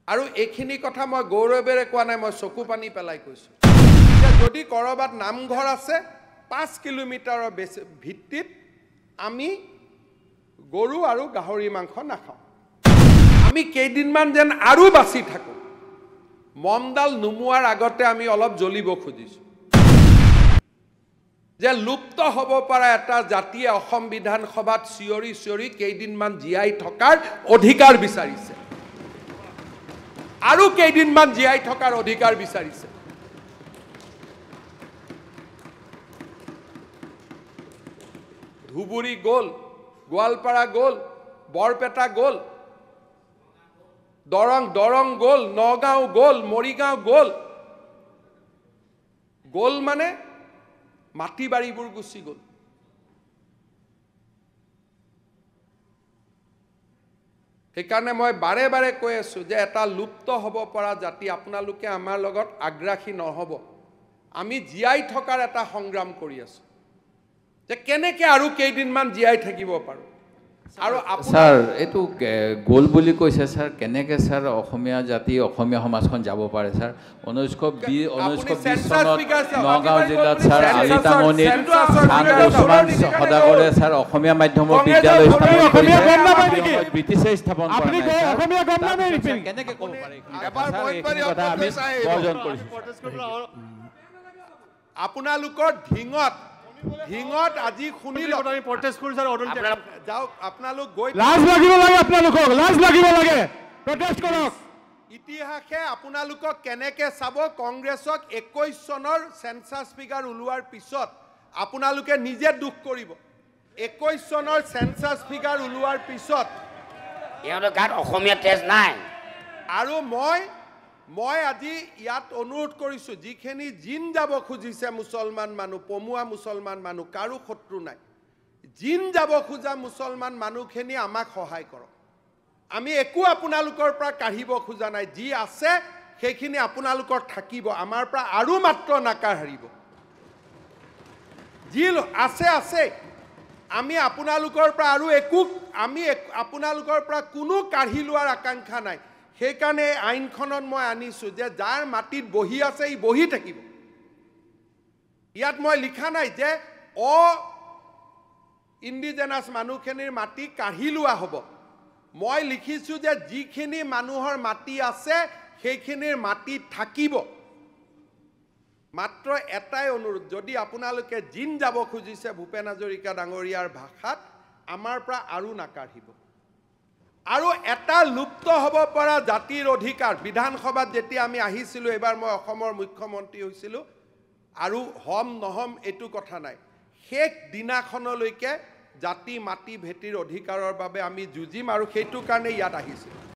আৰু এইখিনি কথা মই গৌৰৱেৰে কোৱা নাই, মই চকু পানী পেলাই কৈছোঁ। যদি কৰবাত নামঘৰ আছে 5 কিলোমিটাৰৰ ভিত্তিত আমি গৰু আৰু গাহৰি মাংস নাখাওঁ। আমি কেইদিনমান যেন আৰু বাচি থাকোঁ। মমডাল নুমুৱাৰ আগতে আমি অলপ জ্বলিব খুজিছোঁ যে লুপ্ত হ'ব পৰা এটা জাতিয়ে অসম বিধানসভাত চিঞৰি চিঞৰি কেইদিনমান জীয়াই থকাৰ অধিকাৰ বিচাৰিছে, আৰু কেইদিনমান জীয়াই থকাৰ অধিকাৰ বিচাৰিছে। ধুবুৰী গ'ল, গোৱালপাৰা গ'ল, বৰপেটা গ'ল, দৰং গ'ল, নগাঁও গ'ল, মৰিগাঁও গ'ল। গ'ল মানে মাটি বাৰীবোৰ গুচি গ'ল। সেইকাৰণে মই বাৰে বাৰে কৈ আছোঁ যে এটা লুপ্ত হ'ব পৰা জাতি, আপোনালোকে আমাৰ লগত আগ্ৰাসী নহ'ব। আমি জীয়াই থকাৰ এটা সংগ্ৰাম কৰি আছোঁ যে কেনেকৈ আৰু কেইদিনমান জীয়াই থাকিব পাৰোঁ। আৰু স্যাৰ এইটো গোল বুলি কৈছে স্যাৰ, কেনেকৈ স্যাৰ অসমীয়া জাতি অসমীয়া সমাজখন যাব পাৰে স্যাৰ? 1920 চনত নগাঁও জিলাত স্যাৰ আলিটাঙনিত খান ওছমান সদাগৰে স্যাৰ অসমীয়া মাধ্যমৰ বিদ্যালয় স্থাপন কৰিছে, ব্ৰিটিছে স্থাপন কৰা নাই। কেনেকৈ ক'ব পাৰে এইখিনি কথা আমি বৰ্জন কৰিছোঁ। আপোনালোকৰ ঢিঙত আজি শুনিলো আমি প্ৰটেষ্ট কৰিছো। যাওক আপোনালোক গৈ লাজ লাগিব লাগে, আপোনালোকক লাজ লাগিব লাগে, প্ৰটেষ্ট কৰক। ইতিহাসে আপোনালোকক কেনেকৈ চাব। কংগ্ৰেছক 21 চনৰ চেন্সাছ ফিগাৰ ওলোৱাৰ পিছত আপোনালোকে নিজে দুখ কৰিব। 21 চনৰ চেন্সাছ ফিগাৰ ওলোৱাৰ পিছত ইহঁতৰ গাত অসমীয়া তেজ নাই। আৰু মই আজি ইয়াত অনুৰোধ কৰিছোঁ, যিখিনি জিন যাব খুজিছে মুছলমান মানুহ, পমুৱা মুছলমান মানুহ, কাৰো শত্ৰু নাই। জিন যাব খোজা মুছলমান মানুহখিনি আমাক সহায় কৰক। আমি একো আপোনালোকৰ পৰা কাঢ়িব খোজা নাই, যি আছে সেইখিনি আপোনালোকৰ থাকিব, আমাৰ পৰা আৰু মাত্ৰ নাকাঢ়িব। যি আছে আমি আপোনালোকৰ পৰা আৰু আপোনালোকৰ পৰা কোনো কাঢ়ি লোৱাৰ আকাংক্ষা নাই। সেইকাৰণে আইনখনত মই আনিছোঁ যে যাৰ মাটিত বহি আছে ই বহি থাকিব। ইয়াত মই লিখা নাই যে ইণ্ডিজেনাছ মানুহখিনিৰ মাটি কাঢ়ি লোৱা হ'ব। মই লিখিছোঁ যে যিখিনি মানুহৰ মাটি আছে সেইখিনিৰ মাটি থাকিব। মাত্ৰ এটাই অনুৰোধ, যদি আপোনালোকে জিন যাব খুজিছে ভূপেন হাজৰিকা ডাঙৰীয়াৰ ভাষাত, আমাৰ পৰা আৰু নাকাঢ়িব। আৰু এটা লুপ্ত হ'ব পৰা জাতিৰ অধিকাৰ, বিধানসভাত যেতিয়া আমি আহিছিলোঁ, এইবাৰ মই অসমৰ মুখ্যমন্ত্ৰী হৈছিলোঁ, আৰু হম নহম এইটো কথা নাই, শেষ দিনাখনলৈকে জাতি মাটি ভেটিৰ অধিকাৰৰ বাবে আমি যুঁজিম, আৰু সেইটো কাৰণে ইয়াত আহিছিলোঁ।